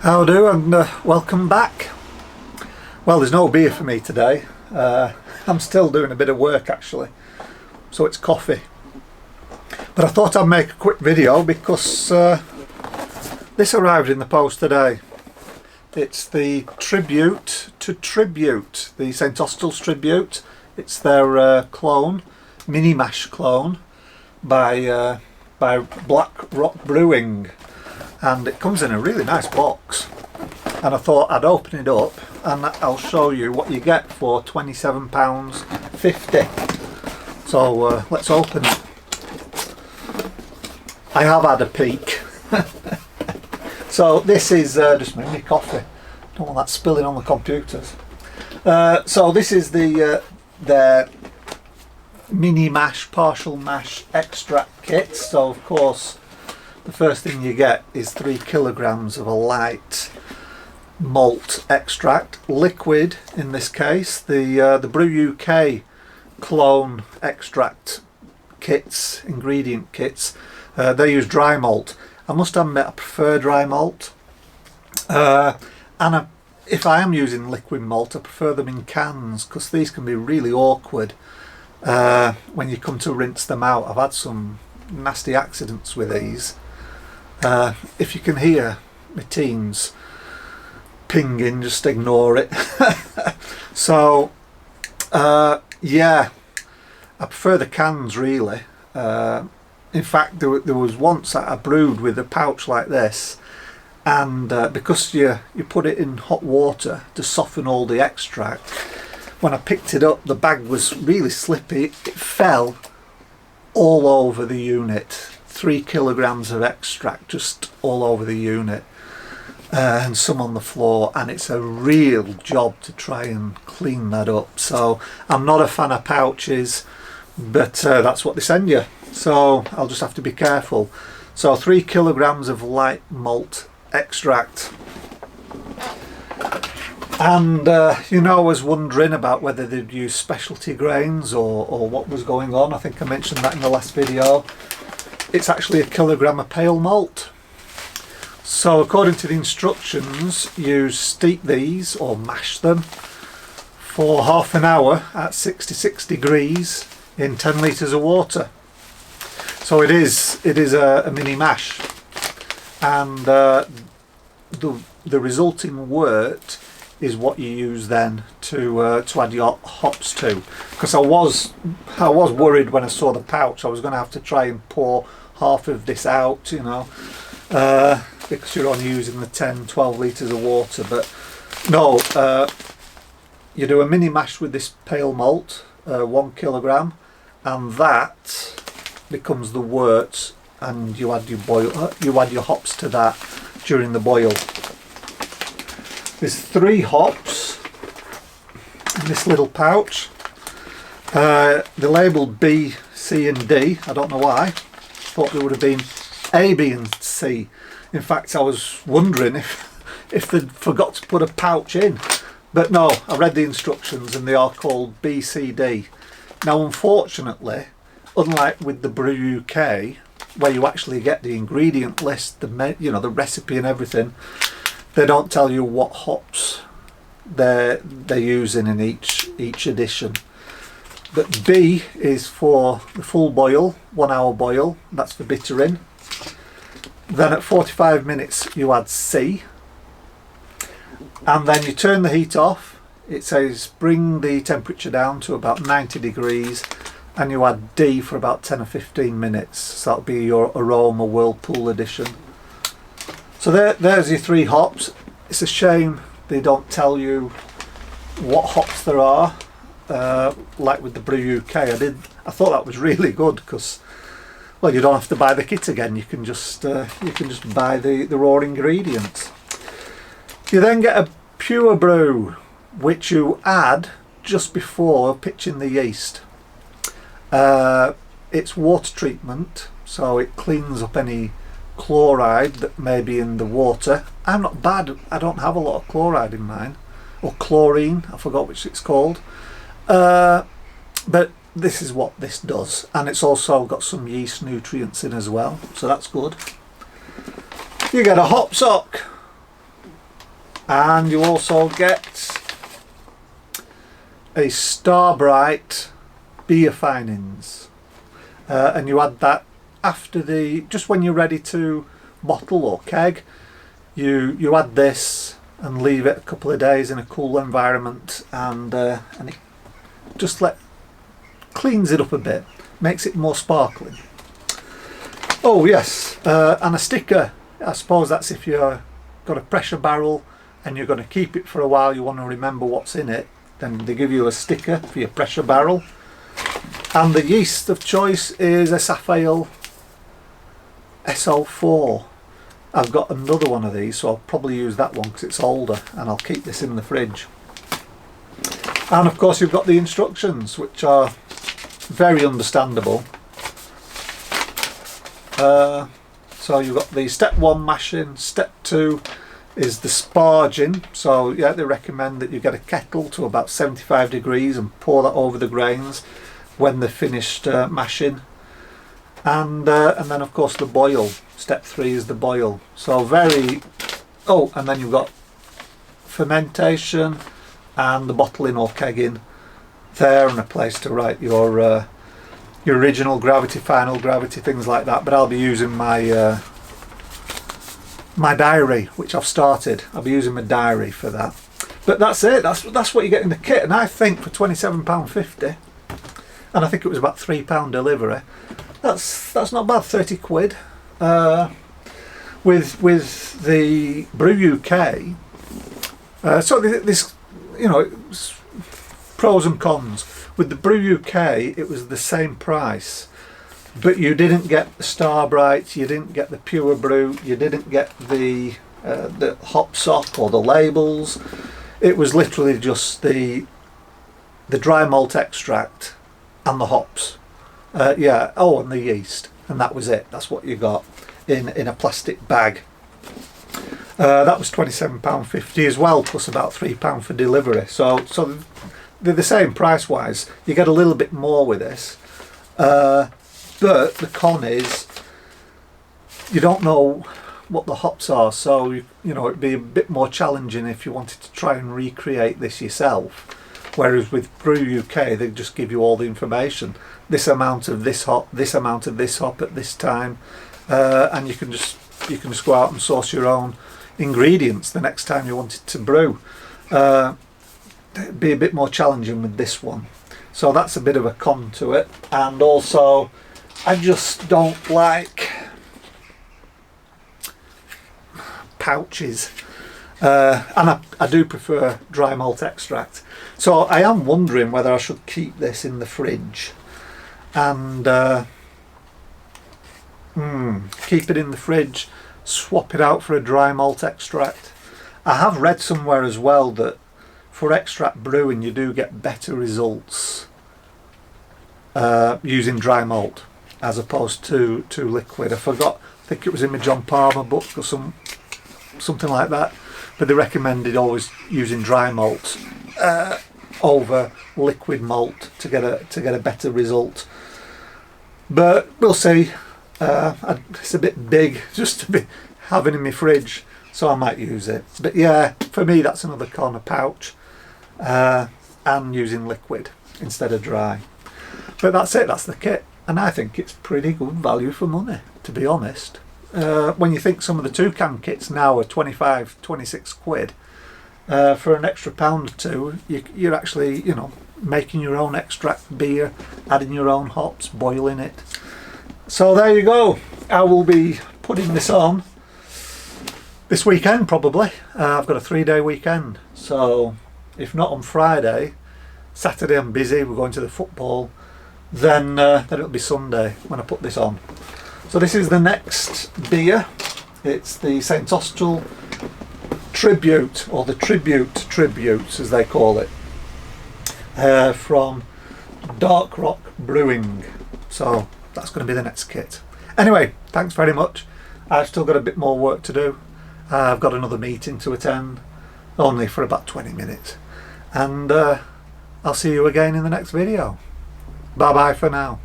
How do, and welcome back. Well, there's no beer for me today. I'm still doing a bit of work actually, so it's coffee. But I thought I'd make a quick video because this arrived in the post today. It's the tribute to Tribute, the St Austell's tribute. It's their clone, mini mash clone by Dark Rock Brewing. And it comes in a really nice box, and I thought I'd open it up and I'll show you what you get for £27.50. So let's open it. I have had a peek. So this is just my coffee. Don't want that spilling on the computers. So this is their mini mash, partial mash extract kit. So of course the first thing you get is 3 kilograms of a light malt extract, liquid in this case. The Brew UK clone extract kits, ingredient kits, they use dry malt. I must admit I prefer dry malt, and if I am using liquid malt I prefer them in cans, because these can be really awkward when you come to rinse them out. I've had some nasty accidents with these. If you can hear my teens pinging, just ignore it. So yeah, I prefer the cans really. In fact, there was once that I brewed with a pouch like this, and because you put it in hot water to soften all the extract, when I picked it up the bag was really slippy. It fell all over the unit. 3 kilograms of extract just all over the unit, and some on the floor, and it's a real job to try and clean that up. So I'm not a fan of pouches, but that's what they send you, so I'll just have to be careful. So 3 kilograms of light malt extract. And you know, I was wondering about whether they'd use specialty grains or what was going on. I think I mentioned that in the last video. It's actually 1 kilogram of pale malt. So according to the instructions, you steep these or mash them for half an hour at 66 degrees in 10 litres of water. So it is a mini mash, and the resulting wort is what you use then to add your hops to. Because I was worried when I saw the pouch I was going to have to try and pour half of this out, you know, because you're only using the 10-12 litres of water. But no, you do a mini mash with this pale malt, 1 kilogram, and that becomes the wort, and you add your hops to that during the boil. There's 3 hops in this little pouch. They're labelled B, C and D. I don't know why. Thought there would have been A, B and C. In fact, I was wondering if they'd forgot to put a pouch in. But no, I read the instructions and they are called B, C, D. Now unfortunately, unlike with the Brew UK, where you actually get the ingredient list, the recipe and everything, they don't tell you what hops they're using in each edition. But B is for the full boil, 1 hour boil, that's for bittering. Then at 45 minutes you add C, and then you turn the heat off. It says bring the temperature down to about 90 degrees, and you add D for about 10 or 15 minutes. So that'll be your aroma whirlpool edition. So there's your 3 hops. It's a shame they don't tell you what hops there are, like with the Brew UK. I thought that was really good, because, well, you don't have to buy the kit again. You can just buy the raw ingredients. You then get a pure brew, which you add just before pitching the yeast. It's water treatment, so it cleans up any chloride that may be in the water. I'm not bad, I don't have a lot of chloride in mine, or chlorine, I forgot which it's called, but this is what this does, and it's also got some yeast nutrients in as well, so that's good. You get a hop sock. and you also get a Starbright beer finings, and you add that after just when you're ready to bottle or keg. You add this and leave it a couple of days in a cool environment, and it just cleans it up a bit, makes it more sparkling. Oh yes, and a sticker. I suppose that's if you've got a pressure barrel and you're going to keep it for a while, you want to remember what's in it, then they give you a sticker for your pressure barrel. And the yeast of choice is a Austell SO4. I've got another one of these, so I'll probably use that one because it's older, and I'll keep this in the fridge. And of course you've got the instructions, which are very understandable. So you've got the step 1 mashing, step 2 is the sparging. So yeah, they recommend that you get a kettle to about 75 degrees and pour that over the grains when they're finished mashing. And then of course the boil. Step 3 is the boil. So and then you've got fermentation and the bottling or kegging there, and a place to write your original gravity, final gravity, things like that. But I'll be using my my diary, which I've started. I'll be using my diary for that. But that's it. That's what you get in the kit, and I think for £27.50, and I think it was about £3 delivery. That's not bad. 30 quid. With the Brew UK. So this, it's pros and cons. With the Brew UK, it was the same price, but you didn't get the Starbright, you didn't get the Pure Brew, you didn't get the hop sock or the labels. It was literally just the dry malt extract and the hops. And the yeast, and that was it. That's what you got in a plastic bag. That was £27.50 as well, plus about £3 for delivery. So they're the same price wise. You get a little bit more with this, but the con is you don't know what the hops are. So it'd be a bit more challenging if you wanted to try and recreate this yourself. Whereas with Brew UK, they just give you all the information. This amount of this hop, this amount of this hop at this time, and you can just go out and source your own ingredients the next time you wanted to brew. It'd be a bit more challenging with this one, so that's a bit of a con to it. And also, I just don't like pouches. And I do prefer dry malt extract, so I am wondering whether I should keep this in the fridge and keep it in the fridge, swap it out for a dry malt extract. I have read somewhere as well that for extract brewing you do get better results using dry malt as opposed to liquid. I think it was in my John Palmer book or something like that. But they recommended always using dry malt over liquid malt to get a better result. But we'll see. It's a bit big just to be having in my fridge, so I might use it. But yeah, for me that's another con, a pouch, and using liquid instead of dry. But that's it. That's the kit, and I think it's pretty good value for money, to be honest. When you think some of the toucan kits now are 25-26 quid, for an extra £1 or two, you're actually making your own extract beer, adding your own hops, boiling it. So there you go. I will be putting this on this weekend probably. I've got a 3-day weekend, so if not on Friday, Saturday I'm busy, we're going to the football, then it'll be Sunday when I put this on. So this is the next beer. It's the St Austell Tribute, or the Tribute as they call it, from Dark Rock Brewing. So that's going to be the next kit. Anyway, thanks very much. I've still got a bit more work to do. I've got another meeting to attend, only for about 20 minutes. And I'll see you again in the next video. Bye bye for now.